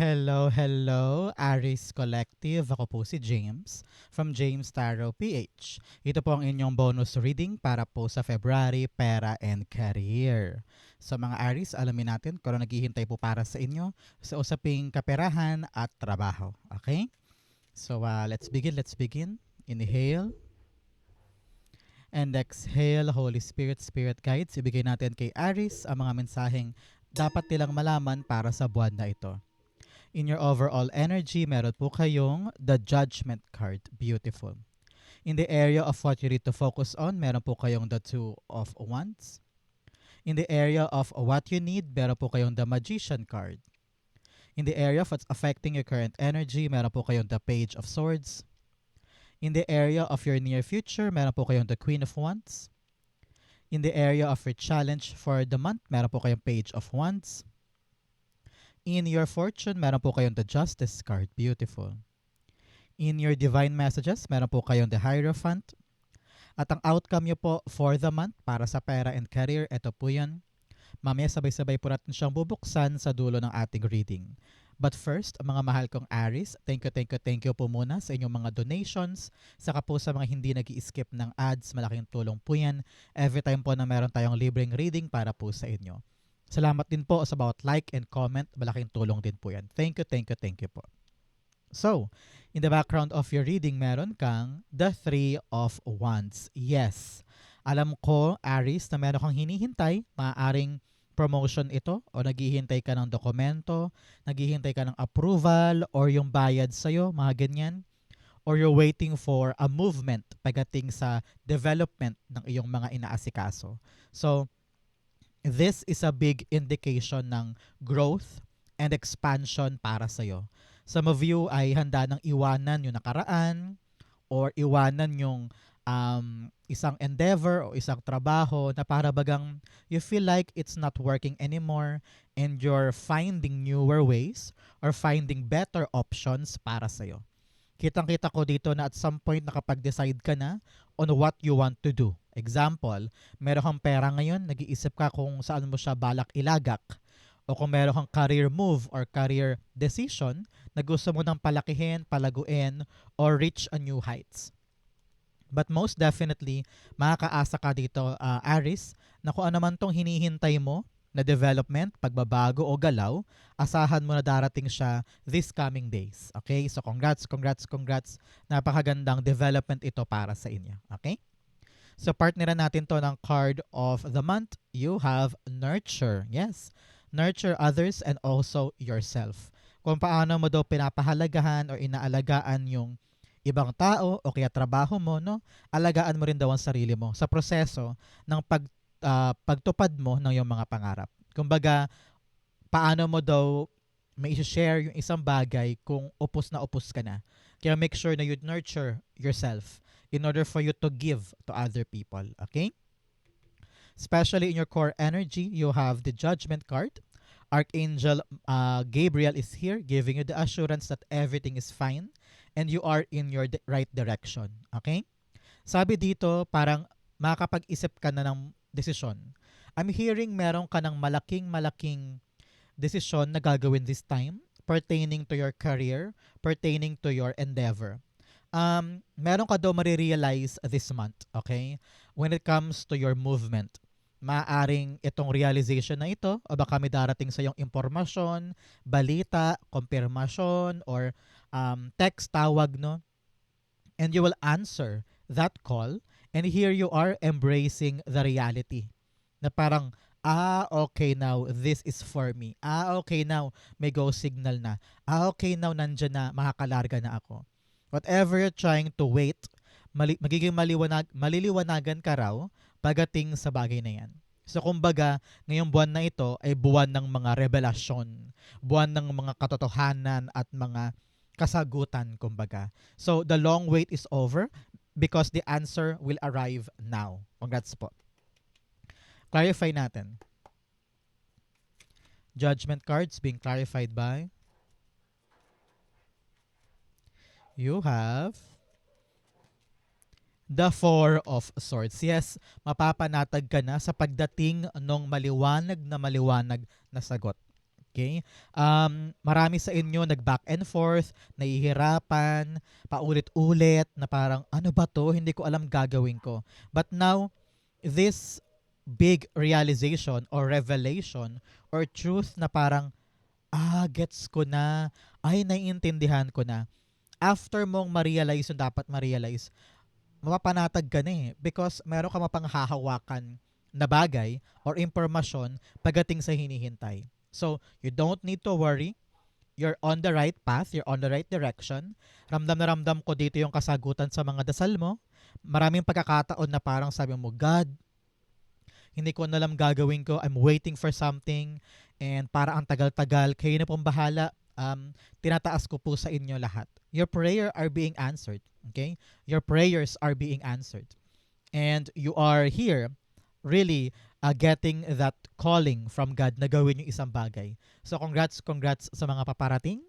Hello, Aries Collective. Ako po si James from James Tarot PH. Ito po ang inyong bonus reading para po sa February, Pera and Career. Sa mga Aries, alamin natin kung ano naghihintay po para sa inyo sa usaping kaperahan at trabaho. Okay? So, let's begin. Inhale and exhale. Holy Spirit, Spirit Guides, ibigay natin kay Aries ang mga mensaheng dapat nilang malaman para sa buwan na ito. In your overall energy, meron po kayong the Judgment card. Beautiful. In the area of what you need to focus on, meron po kayong the Two of Wands. In the area of what you need, meron po kayong the Magician card. In the area of what's affecting your current energy, meron po kayong the Page of Swords. In the area of your near future, meron po kayong the Queen of Wands. In the area of your challenge for the month, meron po kayong Page of Wands. In your fortune, meron po kayong the Justice card. Beautiful. In your divine messages, meron po kayong the Hierophant. At ang outcome nyo po for the month para sa pera and career, ito po yun. Mamaya sabay-sabay po natin siyang bubuksan sa dulo ng ating reading. But first, mga mahal kong Aries, thank you po muna sa inyong mga donations. Saka po sa mga hindi nag-i-skip ng ads, malaking tulong po yan. Every time po na meron tayong libreng reading para po sa inyo. Salamat din po sa bawat like and comment. Malaking tulong din po yan. Thank you po. So, in the background of your reading, meron kang the Three of Wands. Yes, alam ko, Aries, na meron kang hinihintay. Maaaring promotion ito o naghihintay ka ng dokumento, naghihintay ka ng approval or yung bayad sa'yo, mga ganyan. Or you're waiting for a movement pagdating sa development ng iyong mga inaasikaso. So, this is a big indication ng growth and expansion para sa'yo. Some of you ay handa ng iwanan yung nakaraan or iwanan yung isang endeavor o isang trabaho na para bagang you feel like it's not working anymore and you're finding newer ways or finding better options para sa'yo. Kitang-kita ko dito na at some point nakapag-decide ka na on what you want to do. Example, meron kang pera ngayon, nag-iisip ka kung saan mo siya balak ilagak. O kung meron kang career move or career decision na gusto mo nang palakihin, palaguin, or reach a new heights. But most definitely, makakaasa ka dito, Aries, na kung ano man tong hinihintay mo na development, pagbabago o galaw, asahan mo na darating siya this coming days. Okay? So congrats. Napakagandang development ito para sa inyo. Okay? So partneran natin to ng card of the month. You have nurture. Yes. Nurture others and also yourself. Kung paano mo daw pinapahalagahan o inaalagaan yung ibang tao o kaya trabaho mo, no? Alagaan mo rin daw ang sarili mo sa proseso ng pagtupad mo ng iyong mga pangarap. Kumbaga, paano mo daw may share yung isang bagay kung upos na upos ka na. Kaya make sure na you nurture yourself in order for you to give to other people. Okay? Especially in your core energy, you have the Judgment card. Archangel Gabriel is here giving you the assurance that everything is fine and you are in your right direction. Okay? Sabi dito, parang makakapag-isip ka na ng desisyon. I'm hearing meron ka ng malaking desisyon na gagawin this time pertaining to your career, pertaining to your endeavor. Meron ka daw marirealize this month, okay? When it comes to your movement. Maaring itong realization na ito o baka may darating sa iyong impormasyon, balita, konfirmasyon, or text, tawag, no? And you will answer that call and here you are embracing the reality. Na parang, okay now, this is for me. Okay now, may go signal na. Okay now, nandyan na, makakalarga na ako. Whatever you're trying to wait, magiging maliliwanagan ka raw pagdating sa bagay na yan. So kumbaga, ngayong buwan na ito ay buwan ng mga revelasyon, buwan ng mga katotohanan at mga kasagutan, kumbaga. So the long wait is over because the answer will arrive now. Congrats po. Clarify natin. Judgment cards being clarified by you have the Four of Swords. Yes, mapapanatag ka na sa pagdating ng maliwanag na sagot. Okay? Marami sa inyo nag-back and forth, nahihirapan, paulit-ulit, na parang, ano ba to? Hindi ko alam gagawin ko. But now, this big realization or revelation or truth na parang, gets ko na, ay, naiintindihan ko na. After mong ma-realize yung dapat ma-realize, mapapanatag ka na because meron ka mapanghahawakan na bagay or impormasyon pagdating sa hinihintay. So, you don't need to worry. You're on the right path. You're on the right direction. Ramdam na ramdam ko dito yung kasagutan sa mga dasal mo. Maraming pagkakataon na parang sabi mo, God, hindi ko na alam gagawin ko. I'm waiting for something. And para ang tagal-tagal, kayo na pong bahala. Tinataas ko po sa inyo lahat. Your prayer are being answered. Okay? Your prayers are being answered. And you are here really getting that calling from God na gawin yung isang bagay. So congrats sa mga paparating.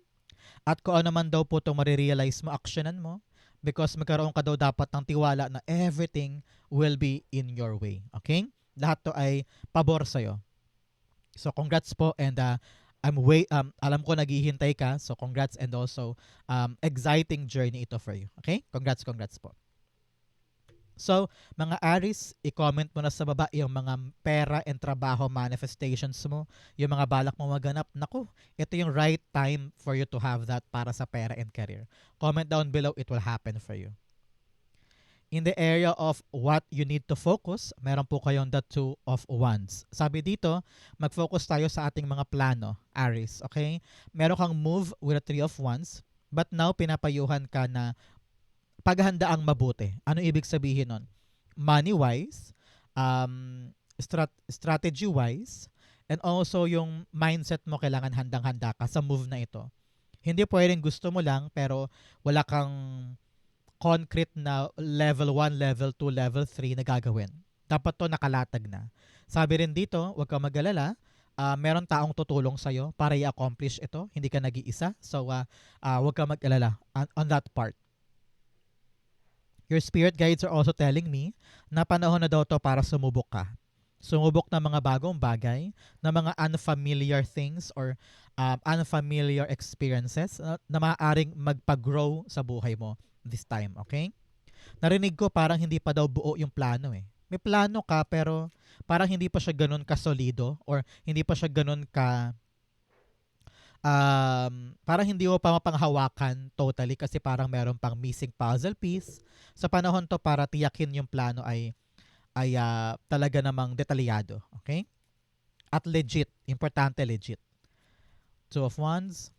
At kung ano man daw po itong marirealize mo, actionan mo. Because magkaroon ka daw dapat ng tiwala na everything will be in your way. Okay? Lahat to ay pabor sa'yo. So congrats po and alam ko naghihintay ka. So congrats and also exciting journey ito for you. Okay? Congrats po. So, mga Aries, i-comment mo na sa baba yung mga pera and trabaho manifestations mo, yung mga balak mo maganap. Naku, ito yung right time for you to have that para sa pera and career. Comment down below, it will happen for you. In the area of what you need to focus, meron po kayong the Two of Wands. Sabi dito, mag-focus tayo sa ating mga plano, Aries, okay? Meron kang move with the Three of Wands, but now pinapayuhan ka na paghandaang mabuti. Ano ibig sabihin nun? Money-wise, strategy-wise, and also yung mindset mo kailangan handang-handa ka sa move na ito. Hindi pwedeng gusto mo lang pero wala kang concrete na level 1, level 2, level 3 na gagawin. Dapat to nakalatag na. Sabi rin dito, huwag kang mag-alala, meron taong tutulong sa'yo para i-accomplish ito. Hindi ka nag-iisa. So, huwag kang mag-alala on that part. Your spirit guides are also telling me na panahon na daw to para sumubok ka. Sumubok ng mga bagong bagay, ng mga unfamiliar things or unfamiliar experiences na maaaring magpa-grow sa buhay mo this time, okay? Narinig ko parang hindi pa daw buo yung plano eh. May plano ka pero parang hindi pa siya ganun kasolido or hindi pa siya ganun ka parang hindi mo pa mapanghawakan totally kasi parang meron pang missing puzzle piece. Sa panahon to para tiyakin yung plano ay talaga namang detalyado. Okay? At legit. Importante legit. Two of Wands.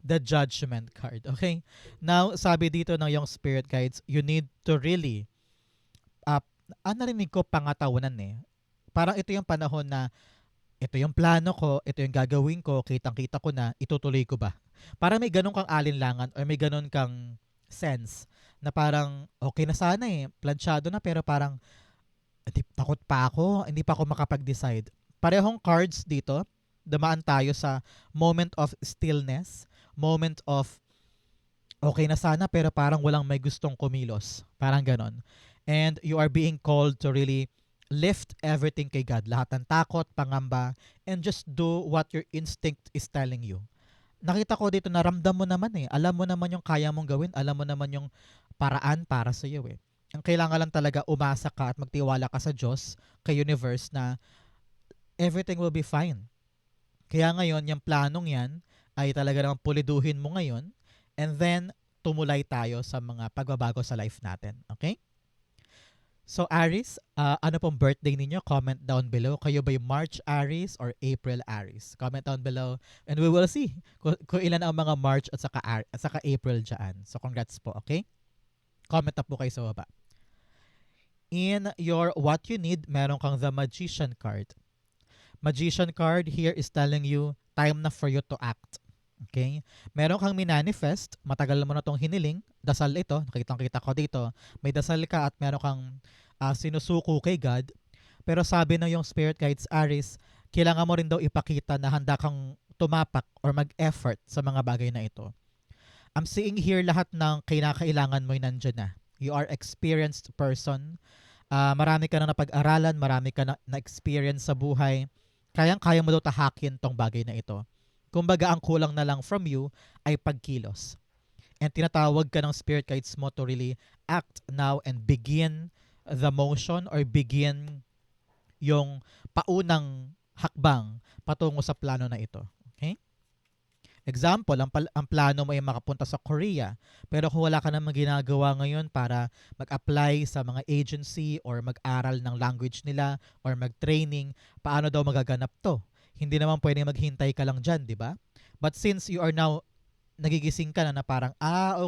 The Judgment card. Okay? Now, sabi dito ng yung spirit guides, you need to really narinig ko pangatawanan eh. Parang ito yung panahon na ito yung plano ko, ito yung gagawin ko, kitang-kita ko na, itutuloy ko ba? Parang may ganun kang alinlangan or may ganun kang sense na parang okay na sana eh, planchado na pero parang takot pa ako, hindi pa ako makapag-decide. Parehong cards dito, dumaan tayo sa moment of stillness, moment of okay na sana pero parang walang may gustong kumilos. Parang ganon. And you are being called to really lift everything kay God. Lahat ng takot, pangamba, and just do what your instinct is telling you. Nakita ko dito, naramdam mo naman eh. Alam mo naman yung kaya mong gawin. Alam mo naman yung paraan para sa iyo eh. Ang kailangan lang talaga umasa ka at magtiwala ka sa Diyos, kay universe na everything will be fine. Kaya ngayon, yung planong yan ay talaga naman puliduhin mo ngayon and then tumulay tayo sa mga pagbabago sa life natin. Okay? So Aries, ano pong birthday ninyo? Comment down below. Kayo ba yung March Aries or April Aries? Comment down below and we will see kung ilan ang mga March at saka April dyan. So congrats po, okay? Comment na po kayo sa baba. In your what you need, meron kang the Magician card. Magician card here is telling you time na for you to act. Okay? Meron kang minanifest, matagal mo na itong hiniling, dasal ito, nakitang-kita ko dito, may dasal ka at meron kang sinusuko kay God, pero sabi ng yung spirit guides Aries, kailangan mo rin daw ipakita na handa kang tumapak or mag-effort sa mga bagay na ito. I'm seeing here lahat ng kailangan mo nandyan na. You are experienced person, marami ka na napag-aralan, marami ka na experience sa buhay, Kayang-kaya mo daw tahakin tong bagay na ito. Kumbaga, ang kulang na lang from you ay pagkilos. And tinatawag ka ng spirit guides mo to really act now and begin the motion or begin yung paunang hakbang patungo sa plano na ito. Okay? Example, ang plano mo ay makapunta sa Korea. Pero kung wala ka namang ginagawa ngayon para mag-apply sa mga agency or mag-aral ng language nila or mag-training, paano daw magaganap to? Hindi naman pwedeng maghintay ka lang dyan, di ba? But since you are now, nagigising ka na parang,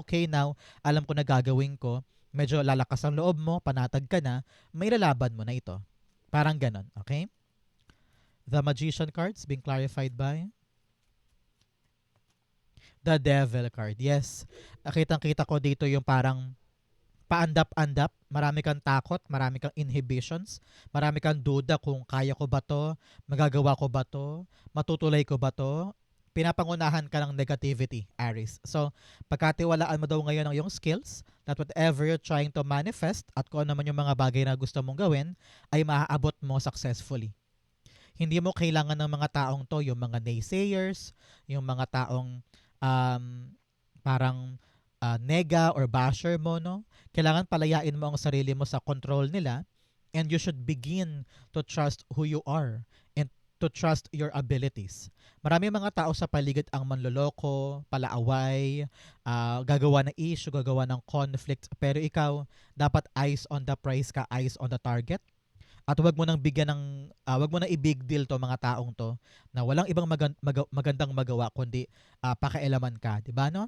okay now, alam ko na gagawin ko, medyo lalakas ang loob mo, panatag ka na, may lalaban mo na ito. Parang ganon, okay? The Magician cards being clarified by the Devil card. Yes, nakitang-kita ko dito yung parang paandap-andap, marami kang takot, marami kang inhibitions, marami kang duda kung kaya ko ba to, magagawa ko ba to, matutuloy ko ba to, pinapangunahan ka ng negativity, Aries. So, pagkatiwalaan mo daw ngayon ang iyong skills, that whatever you're trying to manifest at kung ano man yung mga bagay na gusto mong gawin, ay maaabot mo successfully. Hindi mo kailangan ng mga taong to, yung mga naysayers, yung mga taong um, parang nega or basher mo, no? Kailangan palayain mo ang sarili mo sa control nila and you should begin to trust who you are and to trust your abilities. Marami mga tao sa paligid ang manloloko, palaaway, gagawa ng issue, gagawa ng conflict, pero ikaw, dapat eyes on the prize ka, eyes on the target. At wag mo nang bigyan ng wag mo na i-big deal to mga taong to na walang ibang magandang magawa kundi pakialaman ka, 'di ba no?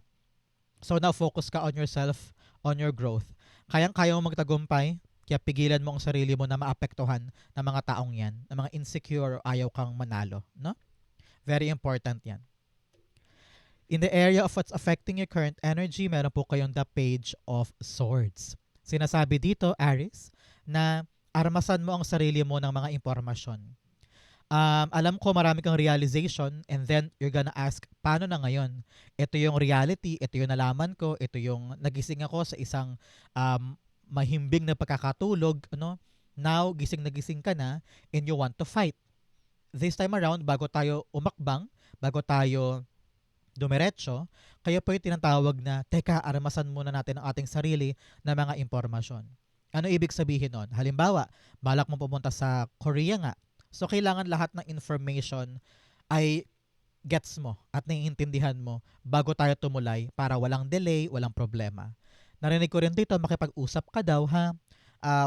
So now focus ka on yourself, on your growth. Kayang-kaya mo magtagumpay, kaya pigilan mo ang sarili mo na maapektuhan ng mga taong 'yan, ng mga insecure o ayaw kang manalo, no? Very important 'yan. In the area of what's affecting your current energy, meron po kayong the Page of Swords. Sinasabi dito, Aries, na armasan mo ang sarili mo ng mga impormasyon. Alam ko marami kang realization and then you're gonna ask, paano na ngayon? Ito yung reality, ito yung nalaman ko, ito yung nagising ako sa isang mahimbing na pagkakatulog, ano? Now, gising na gising ka na and you want to fight. This time around, bago tayo umakbang, bago tayo dumiretso, kaya po yung tinatawag na, teka, armasan muna natin ang ating sarili na mga impormasyon. Ano ibig sabihin nun? Halimbawa, balak mo pumunta sa Korea nga. So, kailangan lahat ng information ay gets mo at naiintindihan mo bago tayo tumulay para walang delay, walang problema. Narinig ko rin dito, makipag-usap ka daw ha.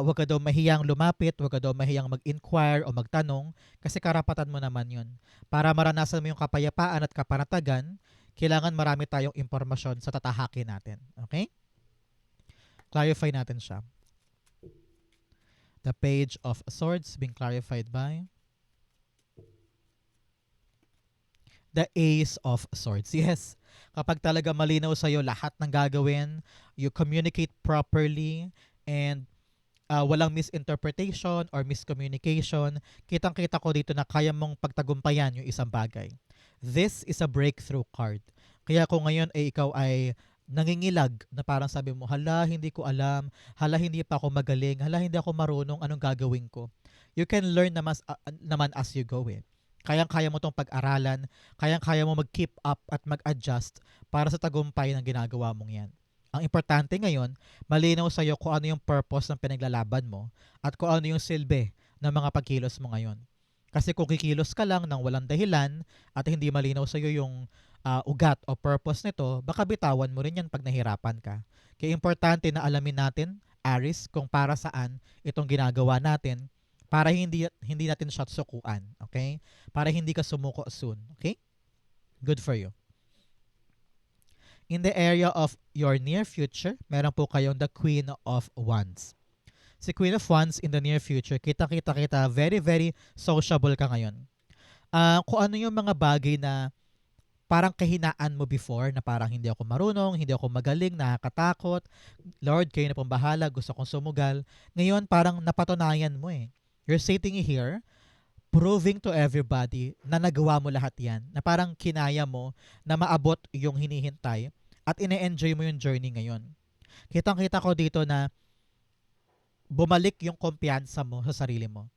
Huwag ka daw mahiyang lumapit, huwag ka daw mahiyang mag-inquire o magtanong kasi karapatan mo naman yun. Para maranasan mo yung kapayapaan at kapanatagan, kailangan marami tayong impormasyon sa tatahakin natin. Okay? Clarify natin siya. The Page of Swords being clarified by the Ace of Swords. Yes, kapag talaga malinaw sa'yo lahat ng gagawin, you communicate properly, and walang misinterpretation or miscommunication, kitang-kita ko dito na kaya mong pagtagumpayan yung isang bagay. This is a breakthrough card. Kaya kung ngayon ay ikaw ay nangingilag na parang sabi mo, hala, hindi ko alam, hala, hindi pa ako magaling, hala, hindi ako marunong, anong gagawin ko? You can learn naman as you go eh. Kayang-kaya mo tong pag-aralan, kayang-kaya mo mag-keep up at mag-adjust para sa tagumpay ng ginagawa mong yan. Ang importante ngayon, malinaw sa'yo kung ano yung purpose ng pinaglalaban mo at kung ano yung silbi ng mga pagkilos mo ngayon. Kasi kung kikilos ka lang ng walang dahilan at hindi malinaw sa'yo yung ugat o purpose nito, baka bitawan mo rin yan pag nahirapan ka. Kaya importante na alamin natin, Aries, kung para saan itong ginagawa natin para hindi natin siya sukuan, okay? Para hindi ka sumuko soon, okay? Good for you. In the area of your near future, meron po kayong the Queen of Wands. Si Queen of Wands in the near future, kita, very, very sociable ka ngayon. Kung ano yung mga bagay na parang kahinaan mo before, na parang hindi ako marunong, hindi ako magaling, nakakatakot, Lord, kayo na pong bahala, gusto kong sumugal. Ngayon, parang napatunayan mo eh. You're sitting here, proving to everybody na nagawa mo lahat yan, na parang kinaya mo na maabot yung hinihintay at ine-enjoy mo yung journey ngayon. Kitang-kita ko dito na bumalik yung kumpiyansa mo sa sarili mo.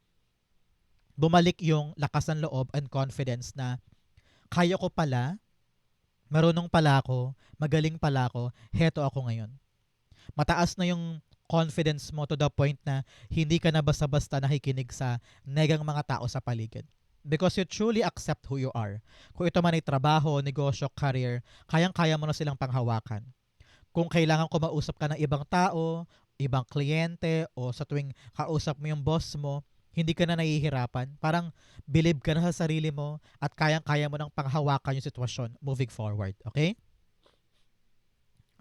bumalik yung lakas ng loob and confidence na kaya ko pala, marunong pala ako, magaling pala ako, heto ako ngayon. Mataas na yung confidence mo to the point na hindi ka na basta-basta nakikinig sa negang mga tao sa paligid. Because you truly accept who you are. Kung ito man ay trabaho, negosyo, career, kayang-kaya mo na silang panghawakan. Kung kailangan ko mausap ka ng ibang tao, ibang kliyente, o sa tuwing kausap mo yung boss mo, hindi ka na nahihirapan. Parang believe ka na sa sarili mo at kayang-kaya mo nang panghawakan yung sitwasyon moving forward. Okay?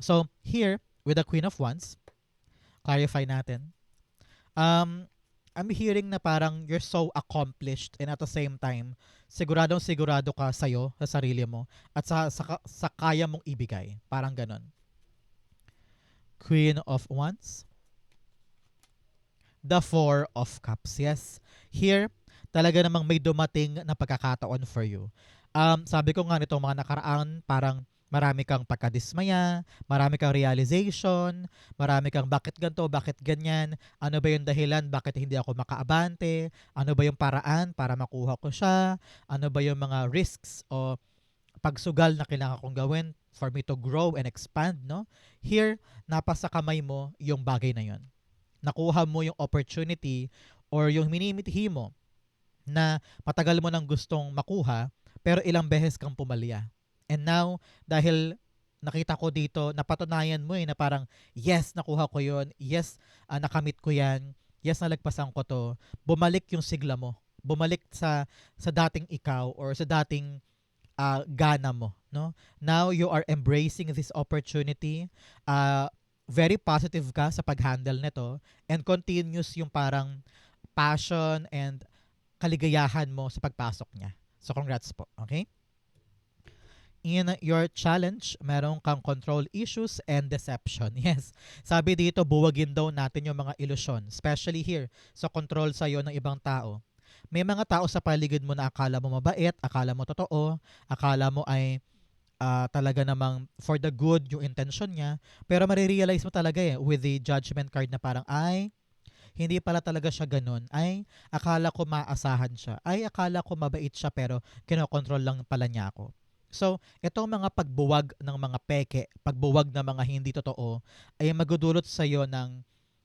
So, here, with the Queen of Wands, clarify natin. I'm hearing na parang you're so accomplished and at the same time, siguradong sigurado ka sa'yo, sa sarili mo, at sa kaya mong ibigay. Parang ganon. Queen of Wands. The Four of Cups. Yes. Here, talaga namang may dumating na pagkakataon for you. Sabi ko nga nitong mga nakaraan, parang marami kang pagkadismaya, marami kang realization, marami kang bakit ganito, bakit ganyan, ano ba yung dahilan, bakit hindi ako makaabante, ano ba yung paraan para makuha ko siya, ano ba yung mga risks o pagsugal na kailangan kong gawin for me to grow and expand, no? Here, napasa kamay mo yung bagay na yon. Nakuha mo yung opportunity or yung minimithi mo na matagal mo nang gustong makuha pero ilang beses kang pumalya. And now, dahil nakita ko dito, napatunayan mo na parang, yes, nakuha ko yon, yes, nakamit ko yan, yes, nalagpasan ko to, bumalik yung sigla mo. Bumalik sa dating ikaw or sa dating gana mo. No? Now, you are embracing this opportunity. Very positive ka sa pag-handle nito and continuous yung parang passion and kaligayahan mo sa pagpasok niya. So, congrats po. Okay? In your challenge, meron kang control issues and deception. Yes. Sabi dito, buwagin daw natin yung mga ilusyon. Especially here, sa control sa'yo ng ibang tao. May mga tao sa paligid mo na akala mo mabait, akala mo totoo, akala mo ay talaga namang for the good yung intention niya, pero marirealize mo talaga with the judgment card na parang, ay, hindi pala talaga siya ganun. Ay, akala ko maasahan siya. Ay, akala ko mabait siya pero kinokontrol lang pala niya ako. So, itong mga pagbuwag ng mga peke, pagbuwag ng mga hindi totoo, ay magudulot sa iyo ng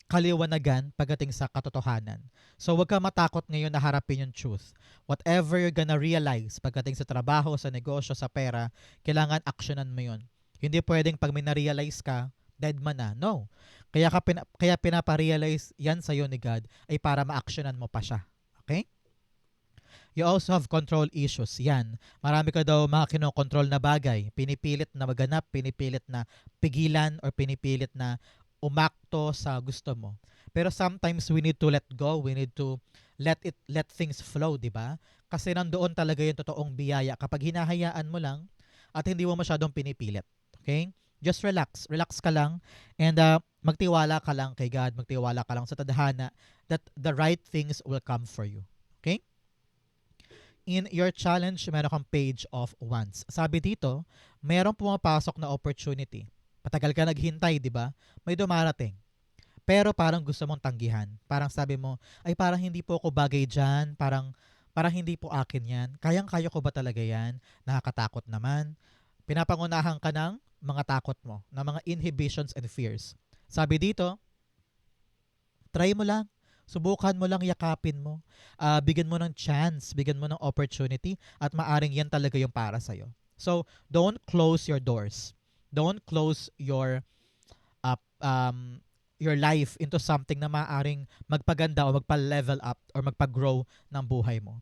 kaliwanagan pagdating sa katotohanan. So, huwag ka matakot ngayon na harapin yung truth. Whatever you're gonna realize pagdating sa trabaho, sa negosyo, sa pera, kailangan actionan mo yun. Hindi pwedeng pag may na-realize ka, dead man na. No. Kaya pinapa-realize yan sa'yo ni God ay para ma-actionan mo pa siya. Okay? You also have control issues. Yan. Marami ka daw mga kinokontrol na bagay. Pinipilit na maganap, pinipilit na pigilan, or pinipilit na umakto sa gusto mo. Pero sometimes we need to let go. We need to let things flow, di ba? Kasi nandoon talaga yung totoong biyaya kapag hinahayaan mo lang at hindi mo masyadong pinipilit. Okay? Just relax. Relax ka lang and magtiwala ka lang kay God, magtiwala ka lang sa tadhana that the right things will come for you. Okay? In your challenge, meron kang page of wands. Sabi dito, merong pumapasok na opportunity. Patagal ka naghintay, di ba? May dumarating. Pero parang gusto mong tanggihan. Parang sabi mo, ay parang hindi po ako bagay dyan. Parang hindi po akin yan. Kayang-kaya ko ba talaga yan? Nakakatakot naman. Pinapangunahan ka ng mga takot mo, ng mga inhibitions and fears. Sabi dito, try mo lang. Subukan mo lang, yakapin mo. Bigyan mo ng chance, bigyan mo ng opportunity at maaring yan talaga yung para sa'yo. So, don't close your doors. Don't close your life into something na maaring magpaganda o magpa-level up or magpa-grow ng buhay mo.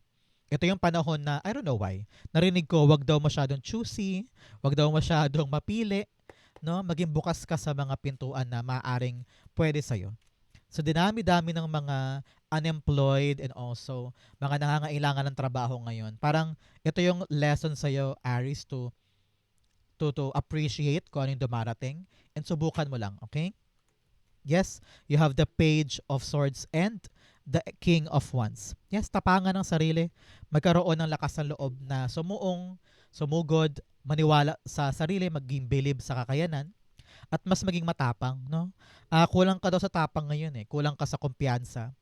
Ito yung panahon na, I don't know why, narinig ko, wag daw masyadong choosy, wag daw masyadong mapili, no? Maging bukas ka sa mga pintuan na maaring pwede sa'yo. So, dinami-dami ng mga unemployed and also mga nangangailangan ng trabaho ngayon. Parang ito yung lesson sa'yo, Aries, to appreciate kung ano yung dumarating and subukan mo lang, okay? Yes, you have the Page of Swords and the King of Wands. Yes, tapangan ng sarili, magkaroon ng lakas ng loob na sumuong, sumugod, maniwala sa sarili, maging believe sa kakayanan, at mas maging matapang, no? Kulang ka daw sa tapang ngayon kulang ka sa kumpiyansa.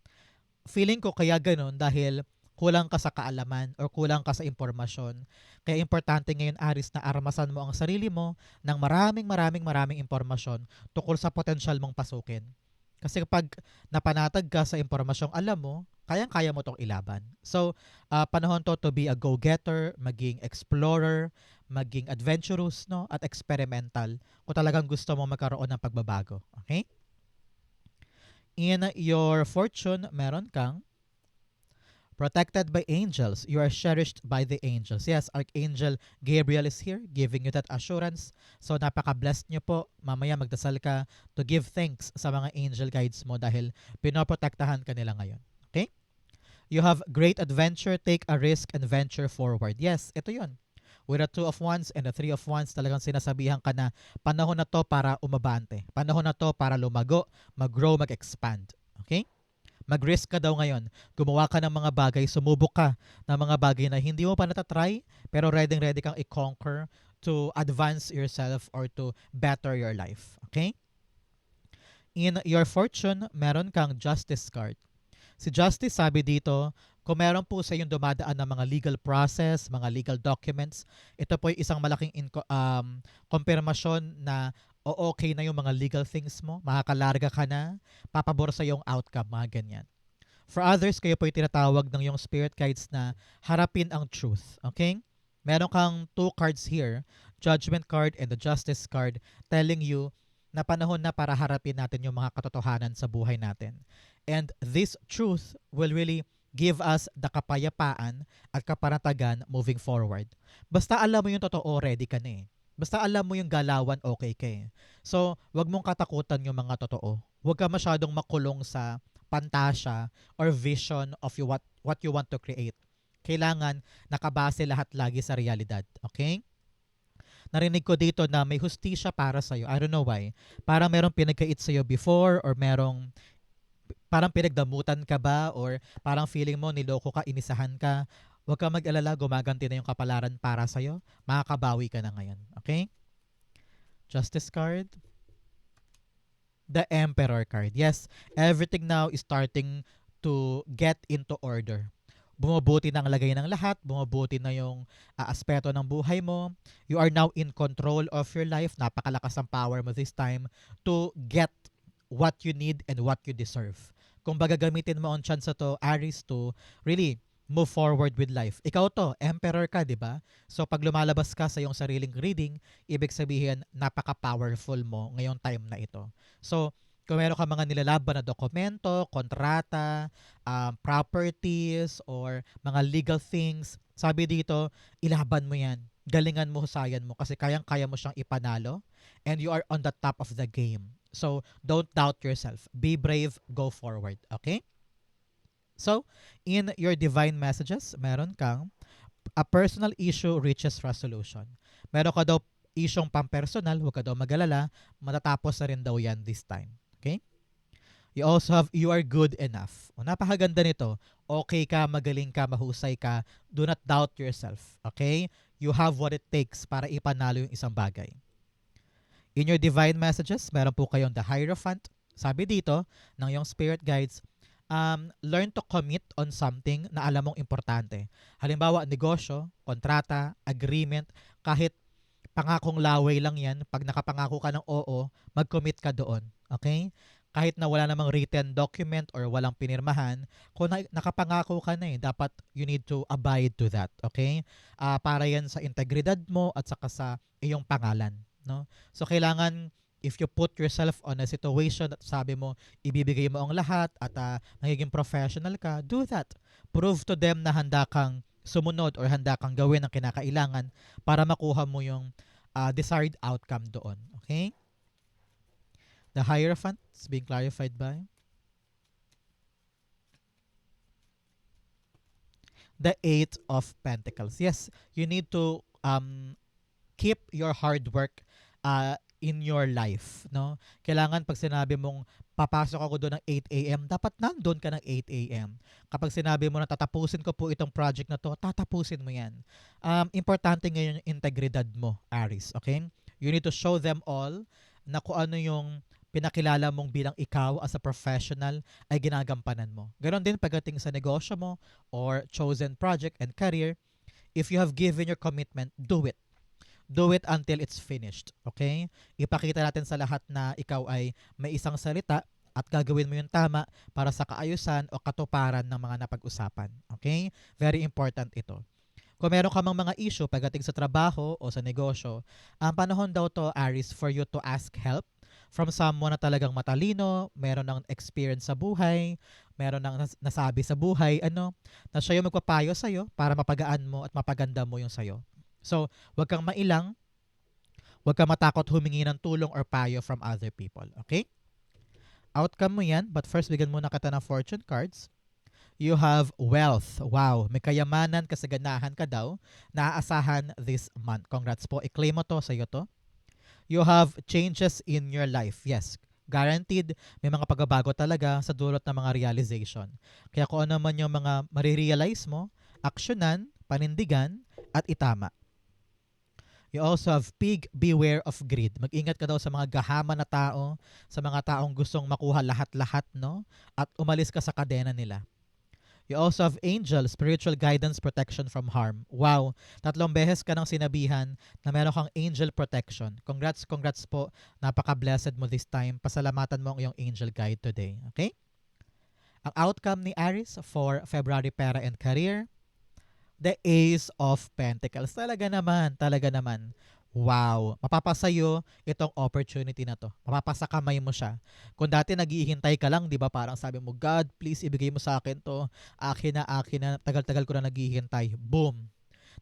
Feeling ko kaya ganun dahil kulang ka sa kaalaman or kulang ka sa impormasyon. Kaya importante ngayon, Aris, na armasan mo ang sarili mo ng maraming impormasyon tungkol sa potensyal mong pasukin. Kasi kapag napanatag ka sa impormasyong alam mo, kayang-kaya mo tong ilaban. So, panahon to be a go-getter, maging explorer, maging adventurous, no, at experimental kung talagang gusto mo magkaroon ng pagbabago. Okay? In your fortune, meron kang protected by angels. You are cherished by the angels. Yes, Archangel Gabriel is here giving you that assurance. So napaka-blessed nyo po. Mamaya magdasal ka to give thanks sa mga angel guides mo dahil pinoprotektahan ka nila ngayon. Okay? You have great adventure. Take a risk and venture forward. Yes, ito yun. With the two of wands and the three of wands, talagang sinasabihan ka na panahon na to para umabante. Panahon na to para lumago, mag-grow, mag-expand. Okay? Mag-risk ka daw ngayon. Gumawa ka ng mga bagay, sumubok ka ng mga bagay na hindi mo pa natatry, pero ready kang i-conquer to advance yourself or to better your life. Okay? In your fortune, meron kang justice card. Si Justice, sabi dito, kung meron po sa yung dumadaan ng mga legal process, mga legal documents, ito po ay isang malaking konfirmasyon na okay na yung mga legal things mo, makakalarga ka na, papabor sa yung outcome, mga ganyan. For others, kayo po ay tinatawag ng yung spirit guides na harapin ang truth. Okay? Meron kang two cards here, Judgment card and the Justice card, telling you na panahon na para harapin natin yung mga katotohanan sa buhay natin. And this truth will really give us the kapayapaan at kapanatagan moving forward. Basta alam mo yung totoo, ready ka na eh. Basta alam mo yung galawan, okay ka eh. So, wag mong katakutan yung mga totoo. Wag ka masyadong makulong sa pantasya or vision of what you want to create. Kailangan nakabase lahat lagi sa realidad. Okay? Narinig ko dito na may hustisya para sa'yo. I don't know why. Parang merong pinagkait sa'yo before or merong parang pinagdamutan ka ba or parang feeling mo niloko ka, inisahan ka. Huwag ka mag-alala, gumaganti na yung kapalaran para sa'yo. Makakabawi ka na ngayon. Okay? Justice card. The Emperor card. Yes, everything now is starting to get into order. Bumubuti na ang lagay ng lahat, bumubuti na yung aspeto ng buhay mo. You are now in control of your life. Napakalakas ang power mo this time to get what you need and what you deserve. Kung baga gamitin mo ang chance to, Aries, to really move forward with life. Ikaw to, emperor ka, di ba? So pag lumalabas ka sa iyong sariling reading, ibig sabihin napaka-powerful mo ngayong time na ito. So kung meron ka mga nilalaban na dokumento, kontrata, properties, or mga legal things, sabi dito, ilaban mo yan. Galingan mo, husayan mo kasi kayang-kaya mo siyang ipanalo and you are on the top of the game. So, don't doubt yourself. Be brave, go forward. Okay? So, in your divine messages, meron kang a personal issue reaches resolution. Meron ka daw isyong pampersonal, huwag ka daw magalala, matatapos na rin daw yan this time. Okay? You also have, you are good enough. O, napakaganda nito. Okay ka, magaling ka, mahusay ka. Do not doubt yourself. Okay? You have what it takes para ipanalo yung isang bagay. In your divine messages, meron po kayong the Hierophant. Sabi dito, ng yung spirit guides, learn to commit on something na alam mong importante. Halimbawa, negosyo, kontrata, agreement, kahit pangakong laway lang yan, pag nakapangako ka ng oo, mag-commit ka doon. Okay? Kahit na wala namang written document or walang pinirmahan, kung nakapangako ka na dapat you need to abide to that. Okay? Para yan sa integridad mo at saka sa iyong pangalan. No? So kailangan if you put yourself on a situation at sabi mo ibibigay mo ang lahat at magiging professional ka, do that. Prove to them na handa kang sumunod or handa kang gawin ang kinakailangan para makuha mo yung desired outcome doon. Okay? The Hierophant is being clarified by the Eight of Pentacles. Yes, you need to keep your hard work in your life, no? Kailangan pag sinabi mong papasok ako doon ng 8 a.m., dapat nandun ka ng 8 a.m. Kapag sinabi mo na tatapusin ko po itong project na to, tatapusin mo yan. Importante ngayon yung integridad mo, Aries, okay? You need to show them all na kung ano yung pinakilala mong bilang ikaw as a professional ay ginagampanan mo. Ganon din pagdating sa negosyo mo or chosen project and career. If you have given your commitment, do it. Do it until it's finished. Okay? Ipakita natin sa lahat na ikaw ay may isang salita at gagawin mo yung tama para sa kaayusan o katuparan ng mga napag-usapan. Okay? Very important ito. Kung meron ka mang mga issue pagdating sa trabaho o sa negosyo, ang panahon daw to, Aris, for you to ask help from someone na talagang matalino, meron ng experience sa buhay, meron ng nasabi sa buhay, na siya yung magpapayo sa'yo para mapagaan mo at mapaganda mo yung sa'yo. So, wag kang mailang, wag kang matakot humingi ng tulong or payo from other people. Okay? Outcome mo yan, but first bigyan muna kita ng fortune cards. You have wealth. Wow, may kayamanan, kasaganahan ka daw naaasahan this month. Congrats po. I-claim mo to, sa'yo to. You have changes in your life. Yes, guaranteed may mga pagbabago talaga sa dulot ng mga realization. Kaya kung ano man yung mga marirealize mo, aksyonan, panindigan, at itama. You also have pig, beware of greed. Mag-ingat ka daw sa mga gahaman na tao, sa mga taong gustong makuha lahat-lahat, no? At umalis ka sa kadena nila. You also have angel, spiritual guidance, protection from harm. Wow, 3 beses ka nang sinabihan na meron kang angel protection. Congrats, congrats po. Napaka-blessed mo this time. Pasalamatan mo ang iyong angel guide today. Okay? Ang outcome ni Aries for February pera and career, the Ace of Pentacles. Talaga naman, talaga naman. Wow, mapapasayo itong opportunity na to. Mapapasakamay mo siya. Kung dati naghihintay ka lang, 'di ba? Parang sabi mo, God, please ibigay mo sa akin 'to. Akin na, tagal-tagal ko na naghihintay. Boom.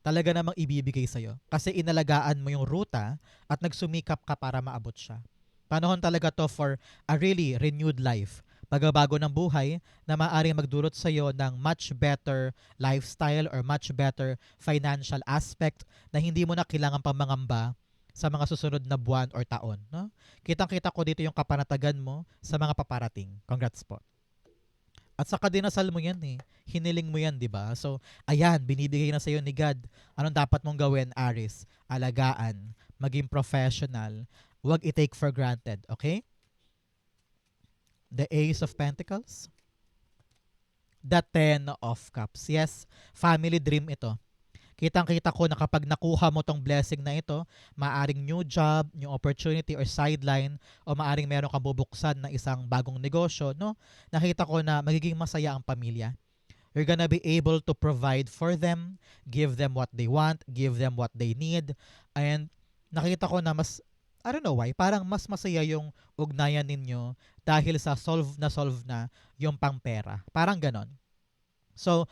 Talaga namang ibibigay sa iyo kasi inalagaan mo yung ruta at nagsumikap ka para maabot siya. Panahon talaga to for a really renewed life. Pagbabago ng buhay na maaaring magdulot sa iyo ng much better lifestyle or much better financial aspect na hindi mo na kailangan pang mangamba sa mga susunod na buwan or taon. No? Kitang-kita ko dito yung kapanatagan mo sa mga paparating. Congrats po. At saka dinasal mo yan eh. Hiniling mo yan, di ba? So, ayan, binibigay na sa iyo ni God. Anong dapat mong gawin, Aries? Alagaan, maging professional, huwag i-take for granted, okay? The Ace of Pentacles. The Ten of Cups. Yes, family dream ito. Kitang-kita ko na kapag nakuha mo tong blessing na ito, maaring new job, new opportunity or sideline, o maaring meron kang bubuksan na isang bagong negosyo, no? Nakita ko na magiging masaya ang pamilya. You're gonna be able to provide for them, give them what they want, give them what they need, and nakita ko na mas, I don't know why, parang mas masaya yung ugnayan ninyo dahil sa solve na yung pangpera. Parang ganon. So,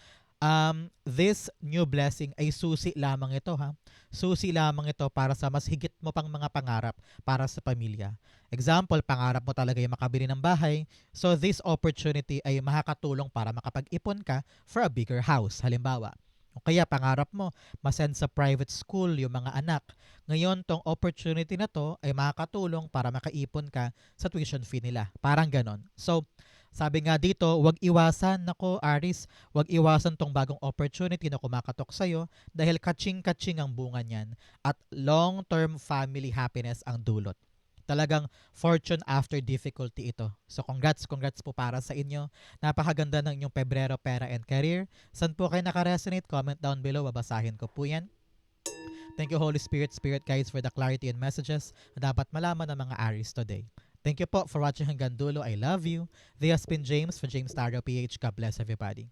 this new blessing ay susi lamang ito, ha? Susi lamang ito para sa mas higit mo pang mga pangarap para sa pamilya. Example, pangarap mo talaga yung makabili ng bahay. So, this opportunity ay makakatulong para makapag-ipon ka for a bigger house. Halimbawa, o kaya pangarap mo, masend sa private school yung mga anak. Ngayon, tong opportunity na to ay makakatulong para makaipon ka sa tuition fee nila. Parang ganon. So, sabi nga dito, wag iwasan, nako Aries, wag iwasan tong bagong opportunity na kumakatok sa'yo dahil kaching-kaching ang bunga niyan at long-term family happiness ang dulot. Talagang fortune after difficulty ito. So congrats po para sa inyo. Napakaganda ng inyong Pebrero Pera and Career. Saan po kayo nakaresonate? Comment down below. Babasahin ko po yan. Thank you Holy Spirit, Spirit Guides for the clarity and messages na dapat malaman ng mga Aries today. Thank you po for watching hanggang dulo. I love you. This has been James for James Tarot PH. God bless everybody.